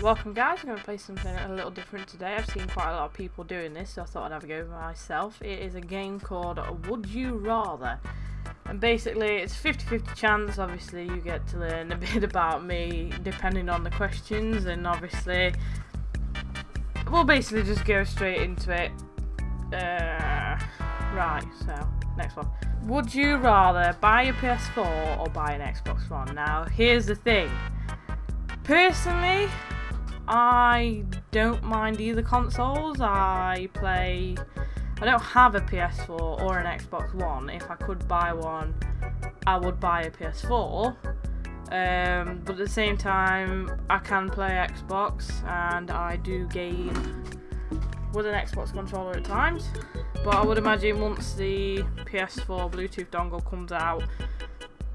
Welcome guys, I'm going to play something a little different today. I've seen quite a lot of people doing this, so I thought I'd have a go myself. It is a game called Would You Rather? And basically it's 50-50 chance. Obviously you get to learn a bit about me depending on the questions, and obviously we'll basically just go straight into it. Right, so next one. Would you rather buy a PS4 or buy an Xbox One? Now here's the thing. Personally, I don't mind either consoles. I don't have a PS4 or an Xbox One. If I could buy one, I would buy a PS4. But at the same time, I can play Xbox, and I do game with an Xbox controller at times. But I would imagine once the PS4 Bluetooth dongle comes out,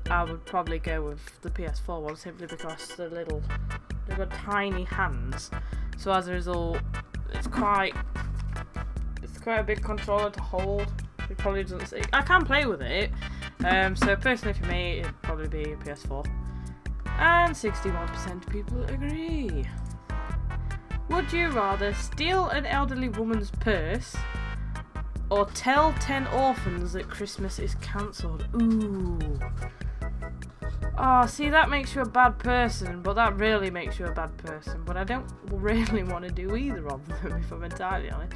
I would probably go with the PS4 one, simply because they've got tiny hands. So as a result, it's quite a big controller to hold. It probably doesn't see. I can play with it. So personally for me, it'd probably be a PS4. And 61% of people agree. Would you rather steal an elderly woman's purse or tell 10 orphans that Christmas is cancelled? Ooh. Oh, see, that makes you a bad person, but that really makes you a bad person. But I don't really want to do either of them, if I'm entirely honest.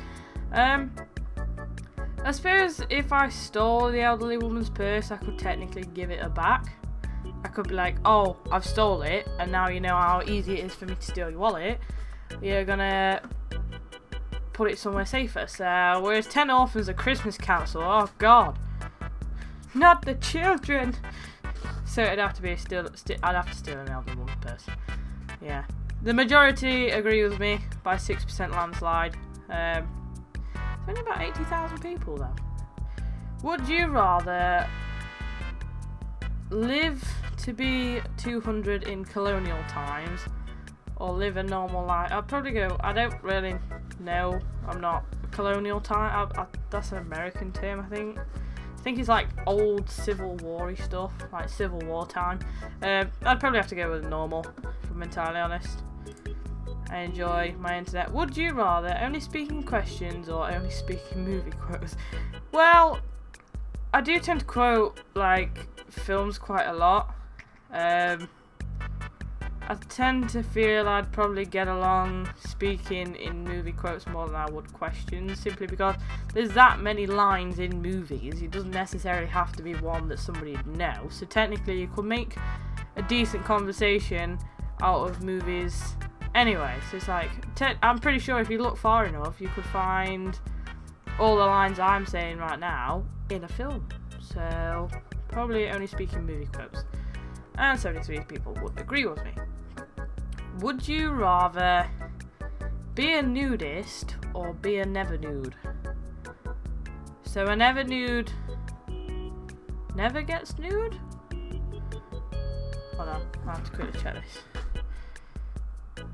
I suppose if I stole the elderly woman's purse, I could technically give it her back. I could be like, oh, I've stole it, and now you know how easy it is for me to steal your wallet. You're gonna put it somewhere safer. So, whereas 10 orphans at Christmas council, oh god, not the children. So it'd have to be I'd have to steal an elderly woman's purse. Yeah, the majority agree with me by 6% landslide. It's only about 80,000 people though. Would you rather live to be 200 in colonial times, or live a normal life? I'd probably go, I don't really know, I'm not colonial time, that's an American term I think. I think it's like old Civil War-y stuff, like Civil War time. I'd probably have to go with normal, if I'm entirely honest. I enjoy my internet. Would you rather only speaking questions or only speaking movie quotes? Well, I do tend to quote like films quite a lot. I tend to feel I'd probably get along speaking in movie quotes more than I would questions, simply because there's that many lines in movies. It doesn't necessarily have to be one that somebody would know. So technically you could make a decent conversation out of movies anyway. So it's like, I'm pretty sure if you look far enough, you could find all the lines I'm saying right now in a film. So probably only speaking movie quotes. And 73 people would agree with me. Would you rather be a nudist or be a never nude? So a never nude never gets nude? Hold on, I have to quickly check this.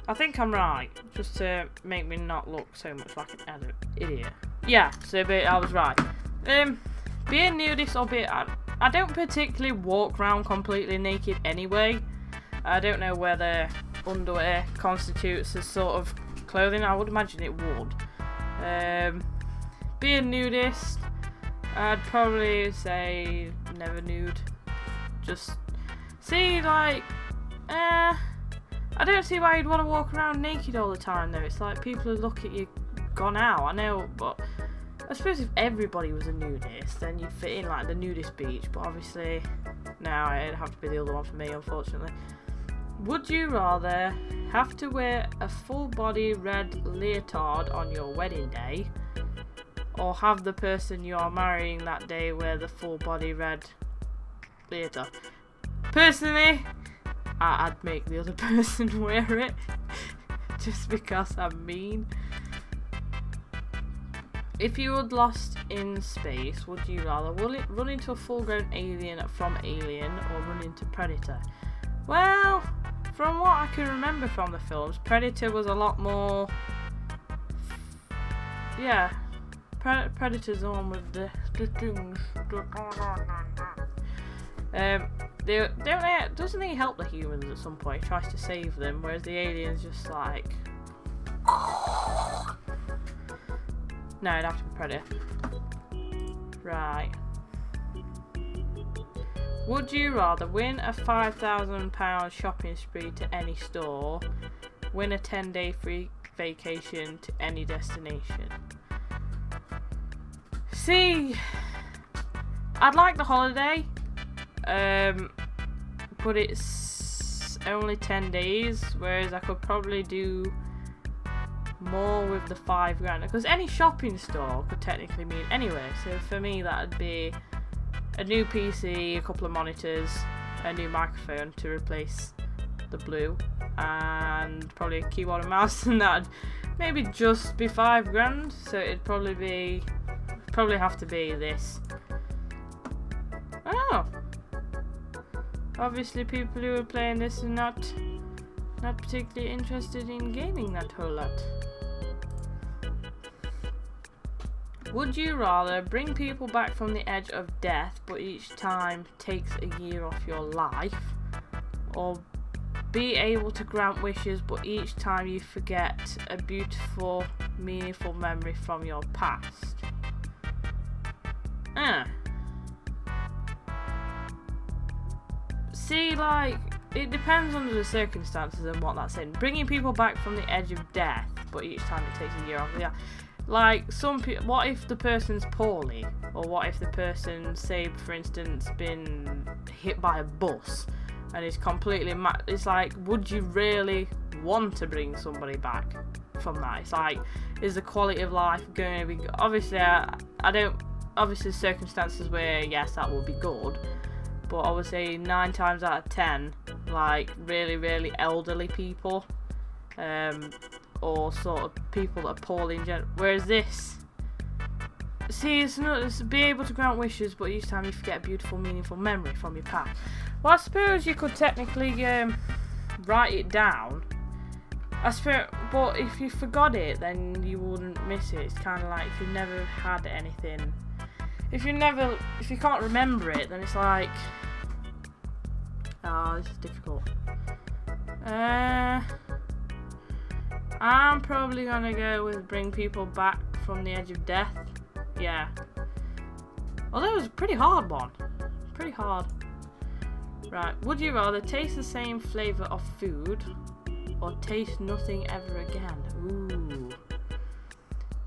I think I'm right, just to make me not look so much like an idiot. Yeah, so I was right. Be a nudist or be I don't particularly walk around completely naked anyway. I don't know whether underwear constitutes as sort of clothing. I would imagine it would. Be a nudist, I'd probably say never nude. Just see, like, I don't see why you'd want to walk around naked all the time though. It's like people who look at you gone out. I know, but I suppose if everybody was a nudist, then you'd fit in like the nudist beach, but obviously, no, it'd have to be the other one for me, unfortunately. Would you rather have to wear a full body red leotard on your wedding day, or have the person you are marrying that day wear the full body red leotard? Personally, I'd make the other person wear it, just because I'm mean. If you were lost in space, would you rather run into a full-grown alien from Alien or run into Predator? Well, from what I can remember from the films, Predator was a lot more... Yeah, Predator's the one with the things. doesn't he help the humans at some point? He tries to save them, whereas the aliens just like... No, it'd have to be Predator. Right. Would you rather win a £5,000 shopping spree to any store, win a 10-day free vacation to any destination? See, I'd like the holiday, but it's only 10 days, whereas I could probably do more with the £5,000, because any shopping store could technically mean anywhere. So for me, that'd be a new PC, a couple of monitors, a new microphone to replace the blue, and probably a keyboard and mouse, and that'd maybe just be £5,000. So it'd probably have to be this. Oh, obviously people who are playing this are not particularly interested in gaming that whole lot. Would you rather bring people back from the edge of death, but each time takes a year off your life, or be able to grant wishes, but each time you forget a beautiful, meaningful memory from your past? See, like, it depends under the circumstances and what that's in. Bringing people back from the edge of death, but each time it takes a year off. Yeah. Like, some people, what if the person's poorly? Or what if the person, say, for instance, been hit by a bus and is completely it's like, would you really want to bring somebody back from that? It's like, is the quality of life going to be... Obviously, I don't... Obviously, circumstances where, yes, that will be good. But I would say 9 times out of 10, like, really, really elderly people. Or sort of people that are poorly in general. Whereas this, see, it's be able to grant wishes, but each time you forget a beautiful, meaningful memory from your past. Well, I suppose you could technically write it down. I suppose, but if you forgot it, then you wouldn't miss it. It's kind of like if you've never had anything. If you can't remember it, then it's like, oh, this is difficult. I'm probably gonna go with bring people back from the edge of death. Yeah. Although it was a pretty hard one. Pretty hard. Right. Would you rather taste the same flavour of food or taste nothing ever again? Ooh.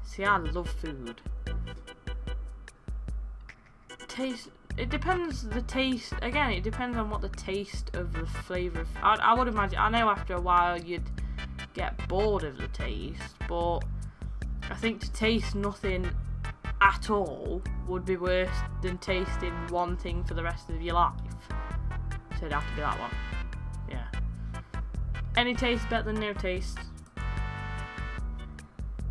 See, I love food. Taste. It depends the taste. Again, it depends on what the taste of the flavour. I would imagine. I know after a while you'd get bored of the taste, but I think to taste nothing at all would be worse than tasting one thing for the rest of your life. So it'd have to be that one. Yeah. Any taste better than no taste.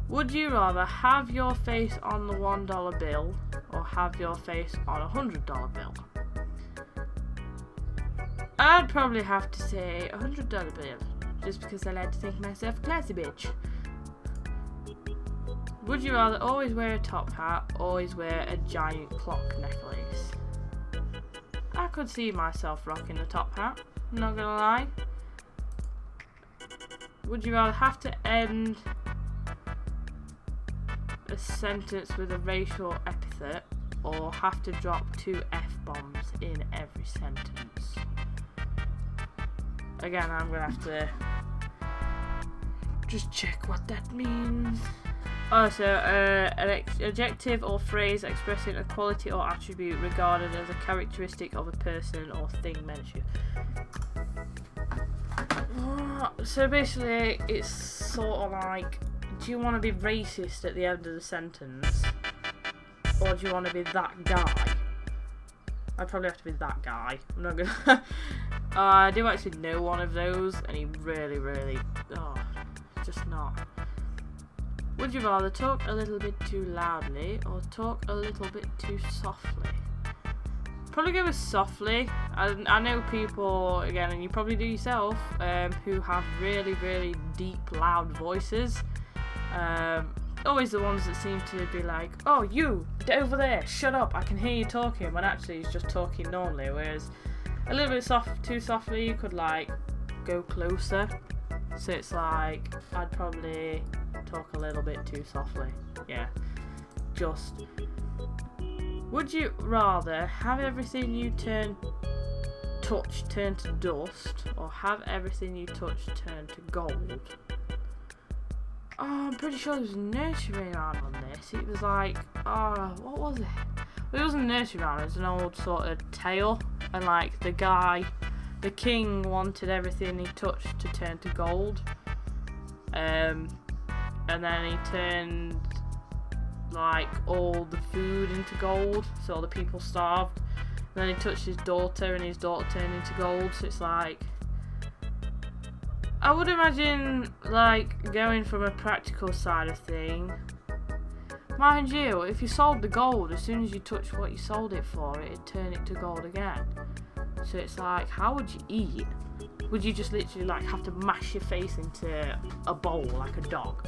Would you rather have your face on the $1 bill or have your face on a $100 bill? I'd probably have to say a $100 bill. Just because I like to think myself a classy bitch. Would you rather always wear a top hat, always wear a giant clock necklace? I could see myself rocking a top hat, I'm not gonna lie. Would you rather have to end a sentence with a racial epithet, or have to drop 2 F-bombs in every sentence? Again, I'm gonna have to just check what that means. Oh, so an adjective or phrase expressing a quality or attribute regarded as a characteristic of a person or thing mentioned. So basically, it's sort of like, do you want to be racist at the end of the sentence, or do you want to be that guy? I'd probably have to be that guy. I'm not gonna. I do actually know one of those, and he really, really, just not. Would you rather talk a little bit too loudly or talk a little bit too softly? Probably go with softly. I know people, again, and you probably do yourself, who have really, really deep, loud voices. Always the ones that seem to be like, oh, you, over there, shut up, I can hear you talking, when actually he's just talking normally, whereas a little bit too softly, you could like go closer. So it's like, I'd probably talk a little bit too softly. Yeah. Just, would you rather have everything you touch turn to dust, or have everything you touch turn to gold? Oh, I'm pretty sure there was a nursery rhyme on this. It was like, oh, what was it? Well, it wasn't a nursery rhyme, it was an old sort of tale. And like the king wanted everything he touched to turn to gold. And then he turned like all the food into gold, so all the people starved. And then he touched his daughter, and his daughter turned into gold. So it's like, I would imagine like going from a practical side of thing. Mind you, if you sold the gold, as soon as you touched what you sold it for, it'd turn it to gold again. So it's like, how would you eat? Would you just literally like have to mash your face into a bowl like a dog?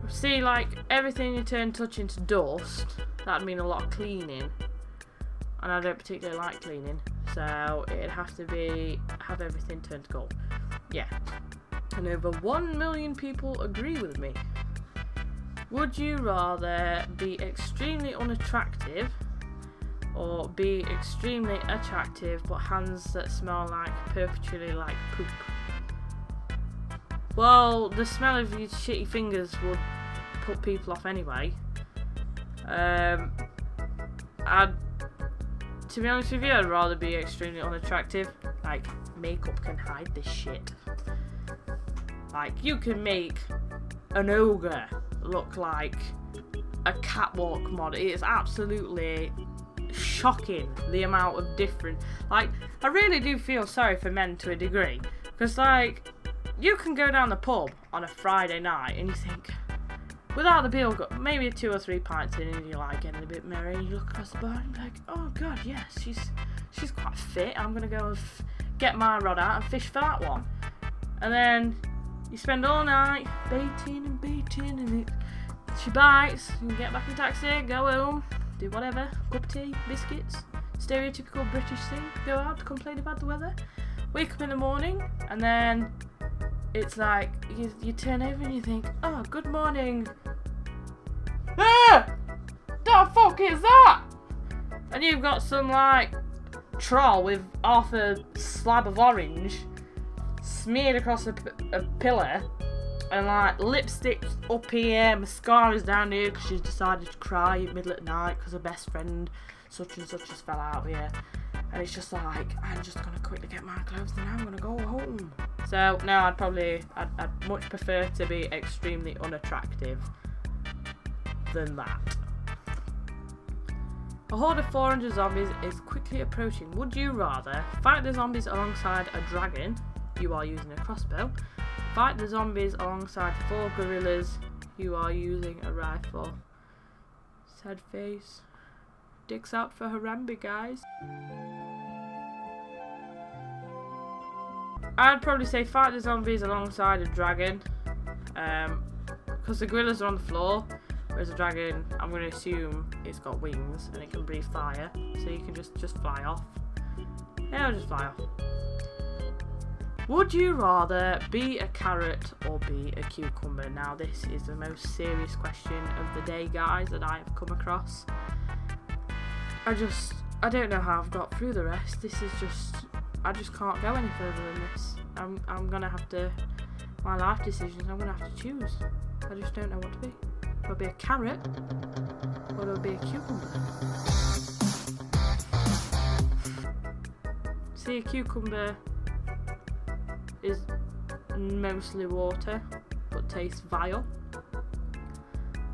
See, like everything you touch into dust, that'd mean a lot of cleaning. And I don't particularly like cleaning, so it'd have to have everything turned to gold. Yeah. And over 1 million people agree with me. Would you rather be extremely unattractive, or be extremely attractive but hands that smell like perpetually like poop? Well, the smell of your shitty fingers would put people off anyway. To be honest with you, I'd rather be extremely unattractive. Like, makeup can hide this shit. Like, you can make an ogre look like a catwalk model. It is absolutely shocking the amount of different. Like, I really do feel sorry for men to a degree, because like, you can go down the pub on a Friday night and you think, without the bill, maybe 2 or 3 pints in, and you're like getting a bit merry, and you look across the bar and you're like, oh god, yes, she's quite fit. I'm gonna go and get my rod out and fish for that one. And then you spend all night baiting, and she bites. You get back in the taxi, go home, do whatever, cup of tea, biscuits, stereotypical British thing. Go out, complain about the weather. Wake up in the morning, and then it's like you turn over and you think, oh, good morning. Ah! The fuck is that? And you've got some like troll with half a slab of orange smeared across a pillar, and like lipstick up here, mascara's down here because she's decided to cry in the middle of the night because her best friend such and such has fell out here. And it's just like, I'm just gonna quickly get my clothes and I'm gonna go home. So no, I'd much prefer to be extremely unattractive than that. A horde of 400 zombies is quickly approaching. Would you rather fight the zombies alongside a dragon? You are using a crossbow. Fight the zombies alongside 4 gorillas. You are using a rifle. Sad face. Dicks out for Harambe, guys. I'd probably say fight the zombies alongside a dragon, because the gorillas are on the floor, whereas a dragon, I'm going to assume it's got wings and it can breathe fire, so you can just fly off. Yeah, I'll just fly off. Would you rather be a carrot or be a cucumber? Now this is the most serious question of the day, guys, that I have come across. I don't know how I've got through the rest. This is just, I just can't go any further than this. I'm gonna have to, my life decisions, I'm gonna have to choose. I just don't know what to be. Do I be a carrot or do I be a cucumber? See, a cucumber is mostly water but tastes vile.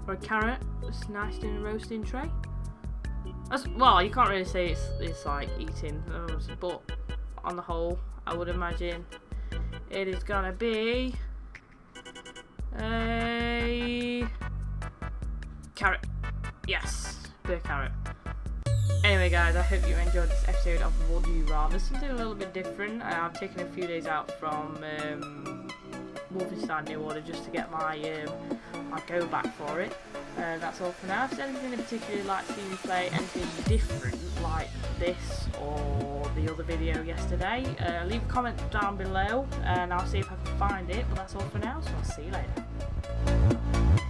Or a carrot, it's nice in a roasting tray. Well, you can't really say it's like eating those, but on the whole, I would imagine it is gonna be a carrot. Yes, be a carrot. Anyway, guys, I hope you enjoyed this episode of Would You Rather. Something a little bit different. I've taken a few days out from Wolfenstein New Order just to get my go back for it. That's all for now. If there's anything in particular you'd like to see me play, anything different like this or the the other video yesterday. Leave a comment down below and I'll see if I can find it, but that's all for now, so I'll see you later.